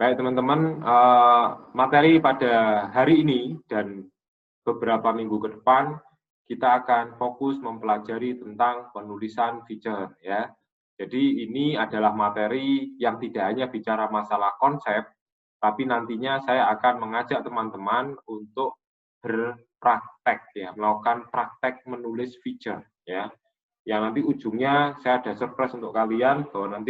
Baik teman-teman, materi pada hari ini dan beberapa minggu ke depan kita akan fokus mempelajari tentang penulisan feature ya. Jadi ini adalah materi yang tidak hanya bicara masalah konsep, tapi nantinya saya akan mengajak teman-teman untuk berpraktek ya, melakukan praktek menulis feature ya. Yang nanti ujungnya saya ada surprise untuk kalian bahwa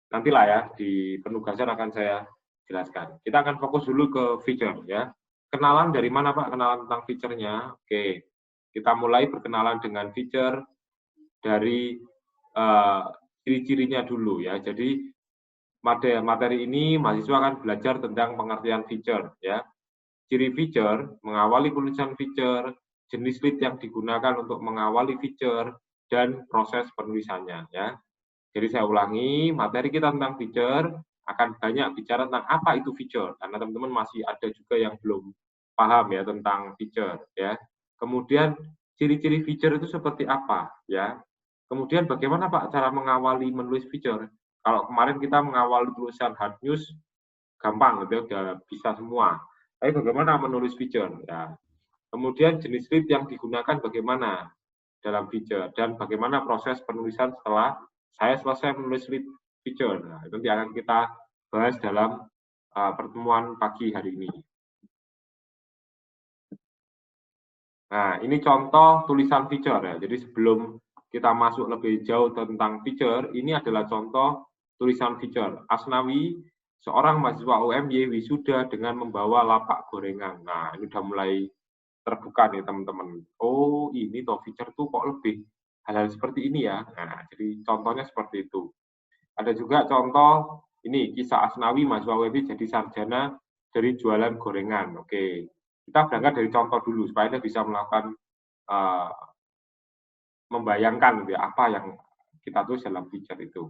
nantilah ya di penugasan akan saya jelaskan. Kita akan fokus dulu ke feature ya. Kenalan dari mana Pak? Kenalan tentang feature-nya. Oke, kita mulai berkenalan dengan feature dari ciri-cirinya dulu ya. Jadi materi ini mahasiswa akan belajar tentang pengertian feature ya. Ciri feature, mengawali penulisan feature, jenis lead yang digunakan untuk mengawali feature, dan proses penulisannya ya. Jadi saya ulangi, materi kita tentang feature akan banyak bicara tentang apa itu feature, karena teman-teman masih ada juga yang belum paham ya tentang feature ya. Kemudian ciri-ciri feature itu seperti apa ya. Kemudian bagaimana Pak cara mengawali menulis feature? Kalau kemarin kita mengawali tulisan hard news gampang gitu, udah bisa semua. Tapi bagaimana menulis feature ya. Kemudian jenis lead yang digunakan bagaimana dalam feature dan bagaimana proses penulisan setelah saya selesai menulis lead feature. Nah, itu nanti akan kita bahas dalam pertemuan pagi hari ini. Nah, ini contoh tulisan feature ya. Jadi sebelum kita masuk lebih jauh tentang feature, ini adalah contoh tulisan feature. Asnawi, seorang mahasiswa UMY wisuda dengan membawa lapak gorengan. Nah, ini udah mulai terbuka nih teman-teman. Oh, ini toh feature tuh kok lebih hal-hal seperti ini ya. Nah, jadi contohnya seperti itu. Ada juga contoh ini kisah Asnawi mahasiswa UMY jadi sarjana dari jualan gorengan. Oke, kita berangkat dari contoh dulu supaya kita bisa melakukan membayangkan ya, apa yang kita tulis dalam feature itu.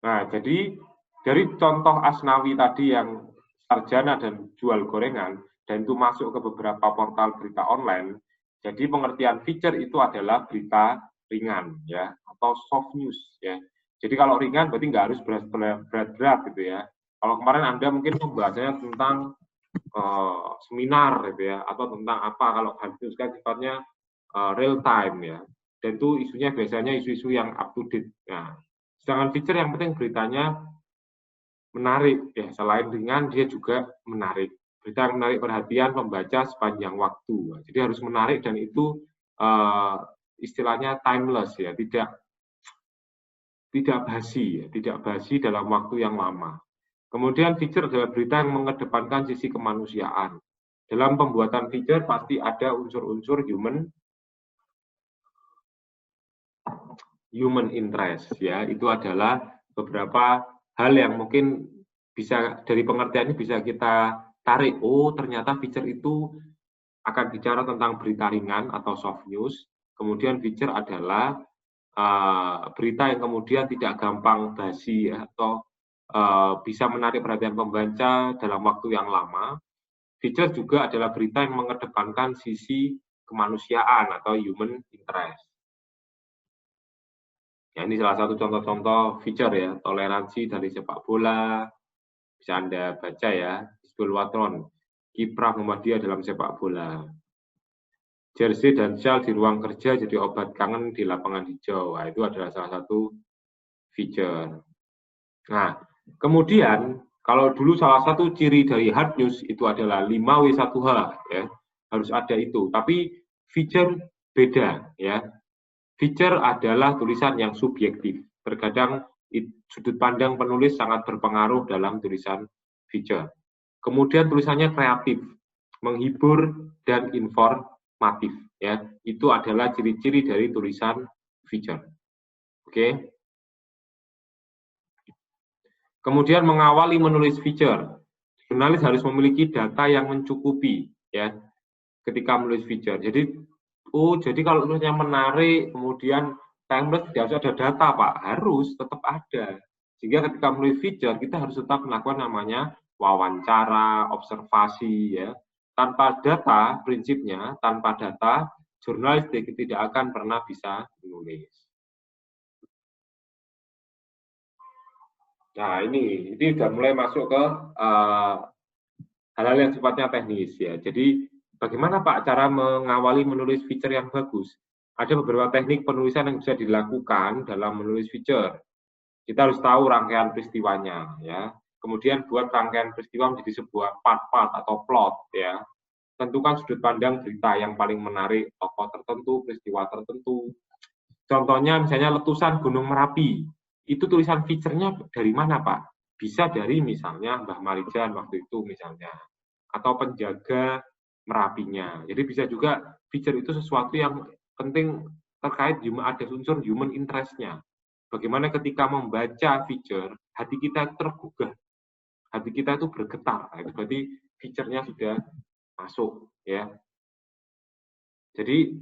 Nah, jadi dari contoh Asnawi tadi yang sarjana dan jual gorengan, dan itu masuk ke beberapa portal berita online, jadi pengertian feature itu adalah berita ringan ya, atau soft news ya. Jadi kalau ringan berarti nggak harus berat-berat gitu ya. Kalau kemarin Anda mungkin membahasnya tentang seminar gitu ya, atau tentang apa, kalau hard news kan sifatnya real time ya. Dan itu isunya biasanya isu-isu yang up to date. Nah, sedangkan feature yang penting beritanya menarik ya, selain ringan dia juga menarik. Berita yang menarik perhatian pembaca sepanjang waktu. Jadi harus menarik dan itu istilahnya timeless ya, tidak basi ya, tidak basi dalam waktu yang lama. Kemudian feature adalah berita yang mengedepankan sisi kemanusiaan. Dalam pembuatan feature pasti ada unsur-unsur human interest ya. Itu adalah beberapa hal yang mungkin bisa dari pengertian ini bisa kita tarik. Oh, ternyata feature itu akan bicara tentang berita ringan atau soft news. Kemudian feature adalah berita yang kemudian tidak gampang basi ya, atau bisa menarik perhatian pembaca dalam waktu yang lama. Feature juga adalah berita yang mengedepankan sisi kemanusiaan atau human interest. Ya, ini salah satu contoh-contoh feature ya, toleransi dari sepak bola, bisa Anda baca ya, Hizbul Watron, kiprah Muhammadiyah dalam sepak bola. Jersey dan shawl di ruang kerja jadi obat kangen di lapangan hijau. Nah, itu adalah salah satu feature. Nah, kemudian kalau dulu salah satu ciri dari hard news itu adalah 5W1H ya, harus ada itu. Tapi feature beda ya. Feature adalah tulisan yang subjektif. Terkadang sudut pandang penulis sangat berpengaruh dalam tulisan feature. Kemudian tulisannya kreatif, menghibur dan informatif ya. Itu adalah ciri-ciri dari tulisan feature. Oke. Kemudian mengawali menulis feature. Jurnalis harus memiliki data yang mencukupi ya ketika menulis feature. Jadi kalau tulisnya menarik, kemudian timeless, tidak harus ada data Pak, harus tetap ada. Sehingga ketika menulis feature kita harus tetap melakukan namanya wawancara, observasi ya. Tanpa data, prinsipnya tanpa data, jurnalistik tidak akan pernah bisa menulis. Nah, ini sudah mulai masuk ke hal-hal yang sifatnya teknis ya. Jadi bagaimana Pak cara mengawali menulis feature yang bagus? Ada beberapa teknik penulisan yang bisa dilakukan dalam menulis feature. Kita harus tahu rangkaian peristiwanya ya. Kemudian buat rangkaian peristiwa menjadi sebuah part-part atau plot ya. Tentukan sudut pandang berita yang paling menarik, tokoh tertentu, peristiwa tertentu. Contohnya misalnya letusan Gunung Merapi. Itu tulisan feature-nya dari mana, Pak? Bisa dari misalnya Mbah Marijan waktu itu misalnya. Atau penjaga Merapinya. Jadi bisa juga feature itu sesuatu yang penting terkait ada unsur human interest-nya. Bagaimana ketika membaca feature, hati kita tergugah, hati kita itu bergetar. Itu berarti feature-nya sudah masuk, ya. Jadi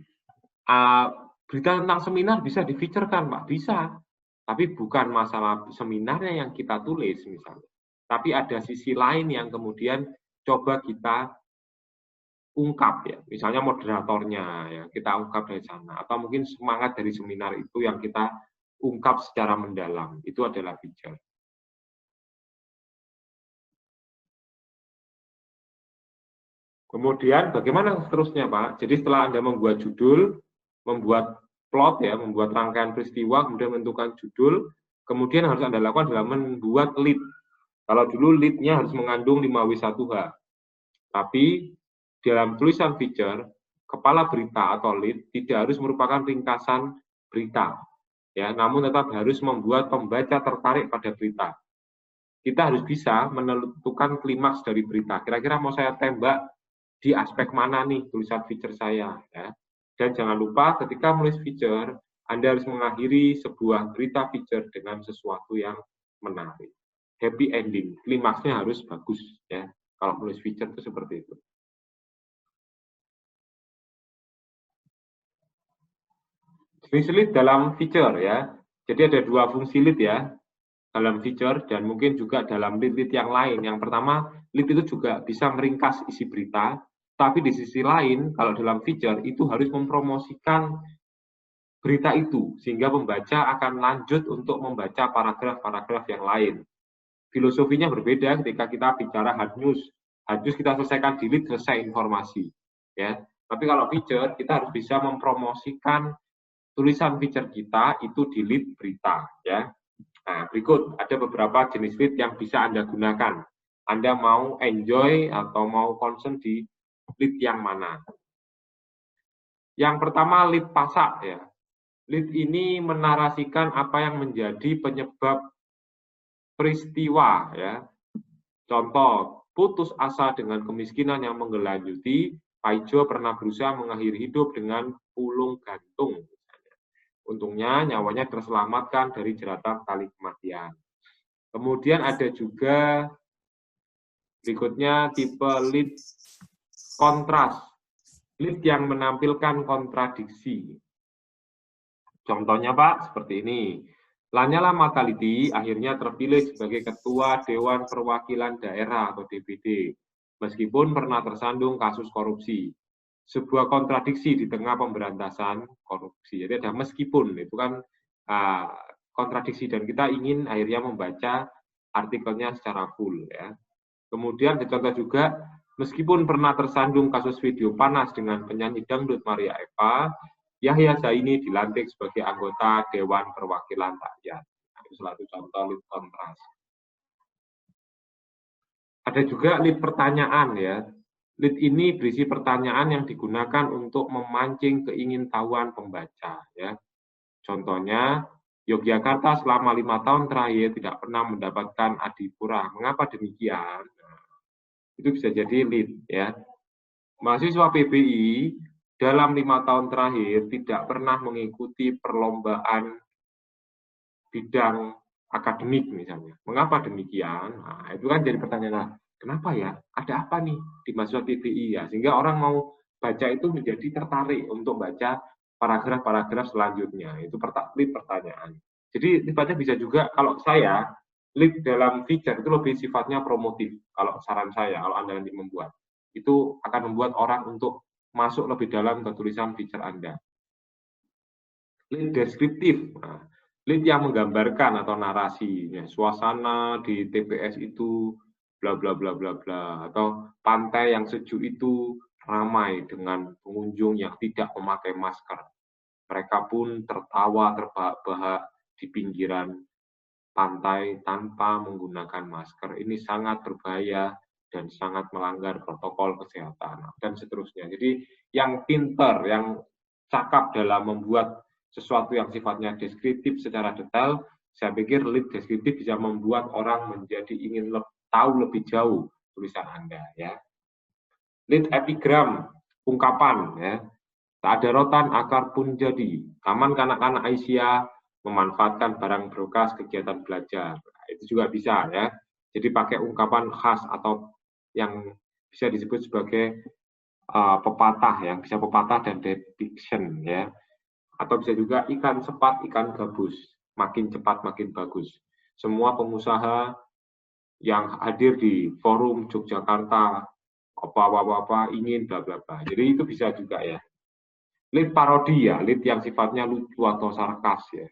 berita tentang seminar bisa di-feature-kan, Pak, bisa. Tapi bukan masalah seminarnya yang kita tulis misalnya. Tapi ada sisi lain yang kemudian coba kita ungkap ya, misalnya moderatornya ya, kita ungkap dari sana. Atau mungkin semangat dari seminar itu yang kita ungkap secara mendalam. Itu adalah feature. Kemudian bagaimana seterusnya, Pak? Jadi setelah Anda membuat judul, membuat plot ya, membuat rangkaian peristiwa, kemudian menentukan judul, kemudian harus Anda lakukan adalah membuat lead. Kalau dulu lead-nya harus mengandung 5W1H. Tapi dalam tulisan feature, kepala berita atau lead tidak harus merupakan ringkasan berita. Ya, namun tetap harus membuat pembaca tertarik pada berita. Kita harus bisa menentukan klimaks dari berita. Kira-kira mau saya tembak di aspek mana nih tulisan feature saya. Ya. Dan jangan lupa ketika menulis feature, Anda harus mengakhiri sebuah berita feature dengan sesuatu yang menarik. Happy ending, klimaksnya harus bagus. Ya. Kalau menulis feature itu seperti itu. Jenis lead dalam feature ya. Jadi ada dua fungsi lead ya dalam feature dan mungkin juga dalam lead-lead yang lain. Yang pertama, lead itu juga bisa meringkas isi berita, tapi di sisi lain kalau dalam feature itu harus mempromosikan berita itu sehingga pembaca akan lanjut untuk membaca paragraf-paragraf yang lain. Filosofinya berbeda ketika kita bicara hard news. Hard news kita selesaikan di lead, selesai informasi. Ya. Tapi kalau feature kita harus bisa mempromosikan tulisan feature kita itu di lead berita ya. Nah, berikut ada beberapa jenis lead yang bisa Anda gunakan. Anda mau enjoy atau mau concern di lead yang mana? Yang pertama lead pasak ya. Lead ini menarasikan apa yang menjadi penyebab peristiwa ya. Contoh, putus asa dengan kemiskinan yang menggelanjuti, Paijo pernah berusaha mengakhiri hidup dengan pulung gantung. Untungnya nyawanya terselamatkan dari jeratan tali kematian. Kemudian ada juga berikutnya tipe lead kontras. Lead yang menampilkan kontradiksi. Contohnya Pak, seperti ini. Lanyala Mataliti akhirnya terpilih sebagai Ketua Dewan Perwakilan Daerah atau DPD, meskipun pernah tersandung kasus korupsi. Sebuah kontradiksi di tengah pemberantasan korupsi. Jadi ada meskipun, itu kan kontradiksi dan kita ingin akhirnya membaca artikelnya secara full. Ya. Kemudian dicontoh juga, meskipun pernah tersandung kasus video panas dengan penyanyi dangdut Maria Eva, Yahya Zaini dilantik sebagai anggota Dewan Perwakilan Rakyat. Itu salah satu contoh lead kontras. Ada juga lead pertanyaan ya. Lead ini berisi pertanyaan yang digunakan untuk memancing keingintahuan pembaca. Ya. Contohnya, Yogyakarta selama 5 tahun terakhir tidak pernah mendapatkan adipura. Mengapa demikian? Itu bisa jadi lead. Ya. Mahasiswa PBI dalam 5 tahun terakhir tidak pernah mengikuti perlombaan bidang akademik misalnya. Mengapa demikian? Nah, itu kan jadi pertanyaan, kenapa ya? Ada apa nih di mahasiswa PBI ya? Sehingga orang mau baca itu menjadi tertarik untuk baca paragraf-paragraf selanjutnya. Itu lead pertanyaan. Jadi sifatnya bisa juga, kalau saya, lead dalam feature itu lebih sifatnya promotif. Kalau saran saya, kalau Anda nanti membuat. Itu akan membuat orang untuk masuk lebih dalam ke tulisan feature Anda. Lead deskriptif. Nah, Lead yang menggambarkan atau narasinya, suasana di TPS itu bla bla bla bla bla, atau pantai yang sejuk itu ramai dengan pengunjung yang tidak memakai masker. Mereka pun tertawa terbahak-bahak di pinggiran pantai tanpa menggunakan masker. Ini sangat berbahaya dan sangat melanggar protokol kesehatan, dan seterusnya. Jadi yang pinter, yang cakap dalam membuat sesuatu yang sifatnya deskriptif secara detail, saya pikir lead deskriptif bisa membuat orang menjadi ingin tahu lebih jauh tulisan Anda. Ya. Lead epigram, ungkapan. Ya. Tak ada rotan, akar pun jadi. Taman kanak-kanak Aisyah memanfaatkan barang bekas kegiatan belajar. Nah, itu juga bisa ya. Jadi pakai ungkapan khas atau yang bisa disebut sebagai pepatah, yang bisa pepatah dan diction ya. Atau bisa juga ikan cepat, ikan gabus, makin cepat makin bagus. Semua pengusaha yang hadir di forum Yogyakarta apa ingin bla bla bla. Jadi itu bisa juga ya. Lead parodi ya, lead yang sifatnya lucu atau sarkas ya.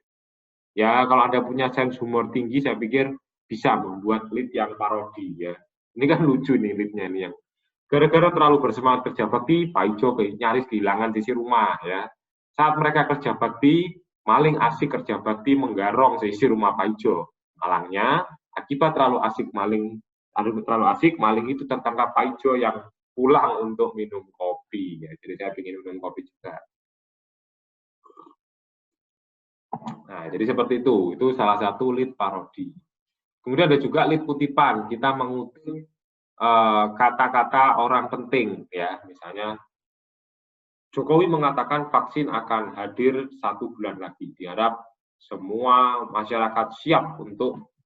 Ya kalau Anda punya sense humor tinggi, saya pikir bisa membuat lead yang parodi ya. Ini kan lucu nih leadnya nih yang gara-gara terlalu bersemangat kerja bakti, Pak Ijo nyaris kehilangan sisi rumah ya. Saat mereka kerja bakti, maling asik kerja bakti menggarong sisi rumah Pak Ijo. Malangnya, akibat terlalu asik maling itu tertangkap Pak Ijo yang pulang untuk minum kopi ya. Jadi saya ingin minum kopi juga. Nah, jadi seperti itu salah satu lead parodi. Kemudian ada juga lead kutipan, kita mengutip kata-kata orang penting ya, misalnya Jokowi mengatakan vaksin akan hadir 1 bulan lagi, diharap semua masyarakat siap untuk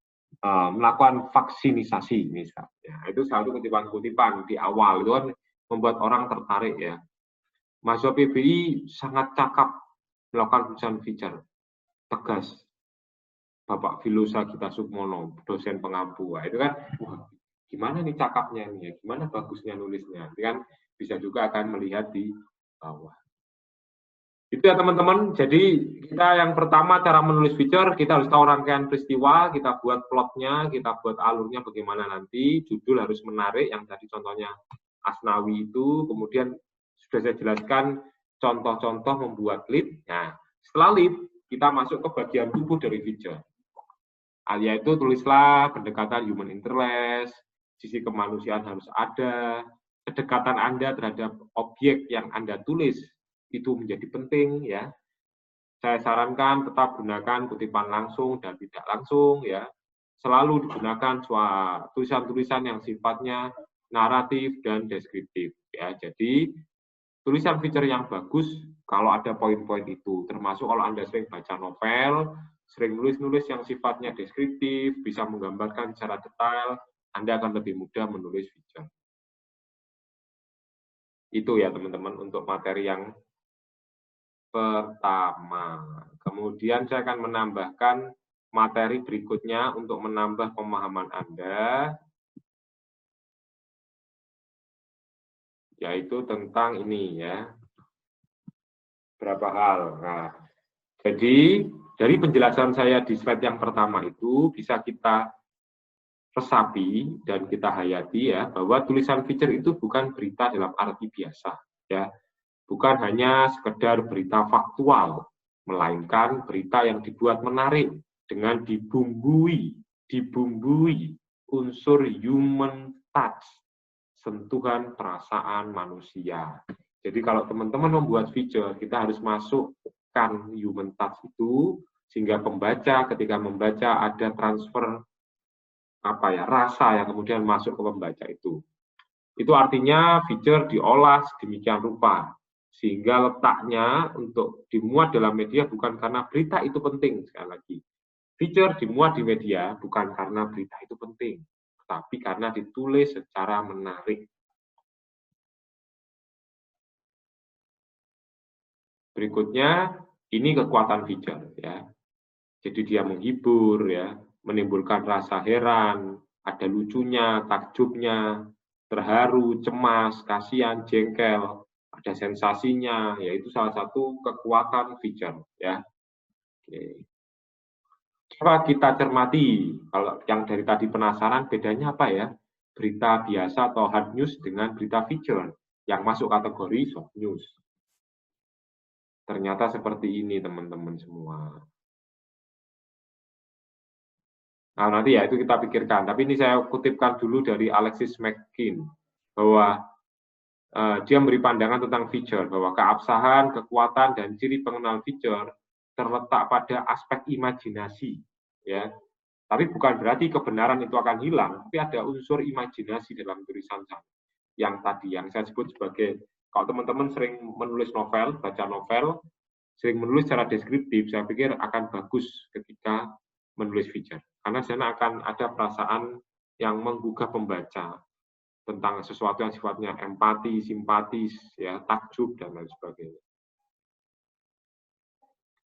melakukan vaksinisasi misalnya. Itu satu kutipan-kutipan di awal, itu kan membuat orang tertarik ya. Mahasiswa PBI sangat cakap melakukan tulisan feature. Tegas Bapak Filosa Gita Sukmono, dosen pengampu. Itu kan, wah, gimana nih cakapnya nih, gimana bagusnya nulisnya. Itu kan bisa juga akan melihat di bawah. Itu ya teman-teman. Jadi kita yang pertama cara menulis feature, kita harus tahu rangkaian peristiwa, kita buat plotnya, kita buat alurnya bagaimana nanti. Judul harus menarik, yang tadi contohnya Asnawi itu. Kemudian sudah saya jelaskan contoh-contoh membuat lead. Nah, setelah lead, kita masuk ke bagian tubuh dari feature. Yaitu tulislah pendekatan human interest, sisi kemanusiaan harus ada, kedekatan Anda terhadap objek yang Anda tulis itu menjadi penting ya. Saya sarankan tetap gunakan kutipan langsung dan tidak langsung ya. Selalu digunakan tulisan-tulisan yang sifatnya naratif dan deskriptif ya. Jadi tulisan feature yang bagus kalau ada poin-poin itu, termasuk kalau Anda sering baca novel, sering nulis-nulis yang sifatnya deskriptif, bisa menggambarkan secara detail, Anda akan lebih mudah menulis feature. Itu ya teman-teman untuk materi yang pertama. Kemudian saya akan menambahkan materi berikutnya untuk menambah pemahaman Anda, yaitu tentang ini ya, berapa hal. Nah, jadi dari penjelasan saya di slide yang pertama itu bisa kita resapi dan kita hayati ya, bahwa tulisan feature itu bukan berita dalam arti biasa ya, bukan hanya sekedar berita faktual, melainkan berita yang dibuat menarik dengan dibumbui unsur human touch, sentuhan perasaan manusia. Jadi kalau teman-teman membuat feature, kita harus masukkan human touch itu, sehingga pembaca ketika membaca ada transfer rasa yang kemudian masuk ke pembaca itu. Itu artinya feature diolah sedemikian rupa, sehingga letaknya untuk dimuat dalam media bukan karena berita itu penting. Sekali lagi, feature dimuat di media bukan karena berita itu penting, tapi karena ditulis secara menarik. Berikutnya, ini kekuatan feature ya. Jadi dia menghibur ya, menimbulkan rasa heran, ada lucunya, takjubnya, terharu, cemas, kasihan, jengkel, ada sensasinya, yaitu salah satu kekuatan feature ya. Oke. Coba kita cermati, kalau yang dari tadi penasaran bedanya apa ya? Berita biasa atau hard news dengan berita feature yang masuk kategori soft news. Ternyata seperti ini teman-teman semua. Nah, nanti ya itu kita pikirkan. Tapi ini saya kutipkan dulu dari Alexis McKean bahwa dia memberi pandangan tentang feature, bahwa keabsahan, kekuatan, dan ciri pengenal feature terletak pada aspek imajinasi. Ya. Tapi bukan berarti kebenaran itu akan hilang, tapi ada unsur imajinasi dalam tulisan saya. Yang tadi, yang saya sebut sebagai, kalau teman-teman sering menulis novel, baca novel, sering menulis secara deskriptif, saya pikir akan bagus ketika menulis feature. Karena sana akan ada perasaan yang menggugah pembaca tentang sesuatu yang sifatnya empati, simpatis, ya, takjub, dan lain sebagainya.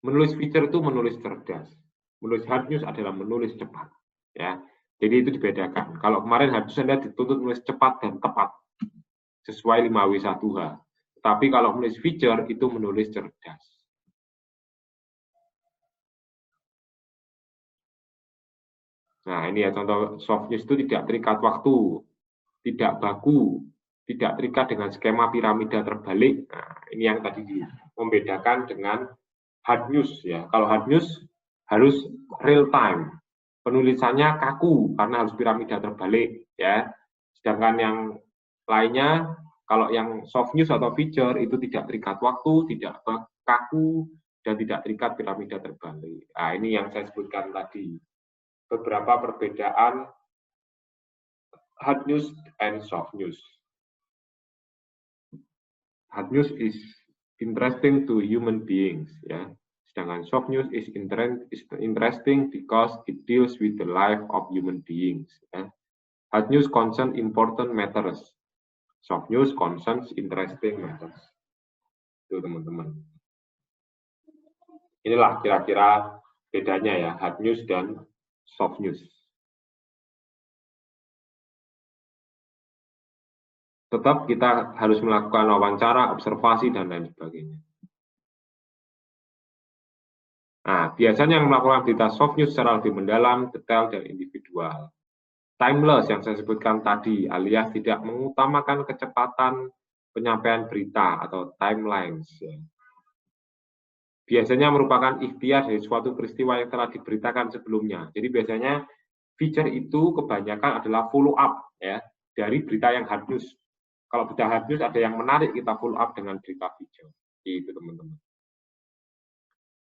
Menulis feature itu menulis cerdas. Menulis hard news adalah menulis cepat. Ya. Jadi itu dibedakan. Kalau kemarin hard news Anda dituntut menulis cepat dan tepat, sesuai 5W1H. Tapi kalau menulis feature, itu menulis cerdas. Nah, ini ya contoh soft news itu tidak terikat waktu, tidak baku, tidak terikat dengan skema piramida terbalik. Nah, ini yang tadi membedakan dengan hard news ya. Kalau hard news harus real time. Penulisannya kaku karena harus piramida terbalik ya. Sedangkan yang lainnya kalau yang soft news atau feature itu tidak terikat waktu, tidak kaku, dan tidak terikat piramida terbalik. Nah, ini yang saya sebutkan tadi. Beberapa perbedaan hard news and soft news. Hard news is interesting to human beings, ya. Sedangkan soft news is interesting because it deals with the life of human beings. Ya. Hard news concern important matters. Soft news concerns interesting matters. Itu teman-teman. Inilah kira-kira bedanya ya, hard news dan soft news. Tetap kita harus melakukan wawancara, observasi, dan lain sebagainya. Nah, biasanya yang melakukan berita soft news secara lebih mendalam, detail, dan individual. Timeless yang saya sebutkan tadi, alias tidak mengutamakan kecepatan penyampaian berita atau timelines. Biasanya merupakan ikhtiar dari suatu peristiwa yang telah diberitakan sebelumnya. Jadi biasanya feature itu kebanyakan adalah follow up ya dari berita yang hard news. Kalau berita hard news ada yang menarik, kita follow up dengan berita feature. Itu teman-teman.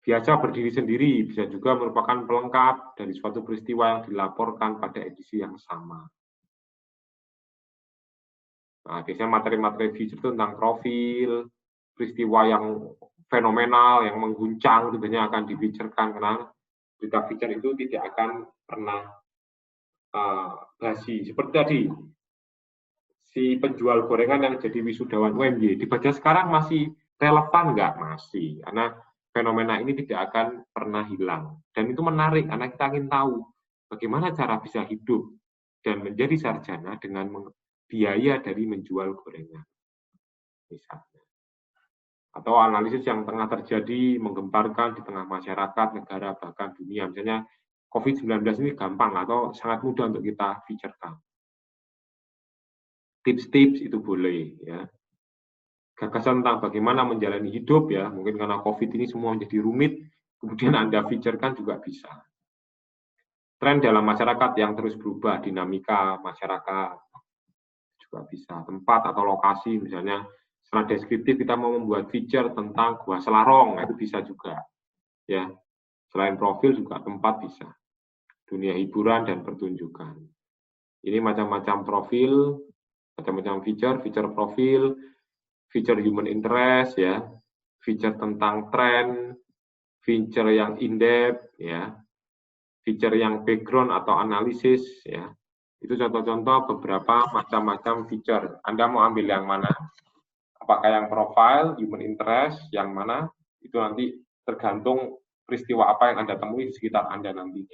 Biasa berdiri sendiri, bisa juga merupakan pelengkap dari suatu peristiwa yang dilaporkan pada edisi yang sama. Nah, biasanya materi-materi feature itu tentang profil, peristiwa yang fenomenal, yang mengguncang, itu biasanya akan di-featurekan, karena berita feature itu tidak akan pernah basi. Seperti tadi, si penjual gorengan yang jadi wisudawan UMY, dibaca sekarang masih relevan nggak? Masih, karena fenomena ini tidak akan pernah hilang. Dan itu menarik, karena kita ingin tahu bagaimana cara bisa hidup dan menjadi sarjana dengan biaya dari menjual gorengan. Misalnya. Atau analisis yang tengah terjadi, menggemparkan di tengah masyarakat, negara, bahkan dunia. Misalnya COVID-19 ini gampang atau sangat mudah untuk kita featurekan. Tips-tips itu boleh, ya. Gagasan tentang bagaimana menjalani hidup ya, mungkin karena COVID ini semua menjadi rumit, kemudian Anda featurekan juga bisa. Tren dalam masyarakat yang terus berubah, dinamika masyarakat juga bisa. Tempat atau lokasi, misalnya secara deskriptif kita mau membuat feature tentang Gua Selarong, itu bisa juga. Ya, selain profil juga tempat bisa. Dunia hiburan dan pertunjukan. Ini macam-macam profil, macam-macam feature profil, feature human interest ya, feature tentang tren, feature yang in-depth ya, feature yang background atau analisis ya. Itu contoh-contoh beberapa macam-macam feature. Anda mau ambil yang mana? Apakah yang profile, human interest, yang mana? Itu nanti tergantung peristiwa apa yang Anda temui di sekitar Anda nantinya.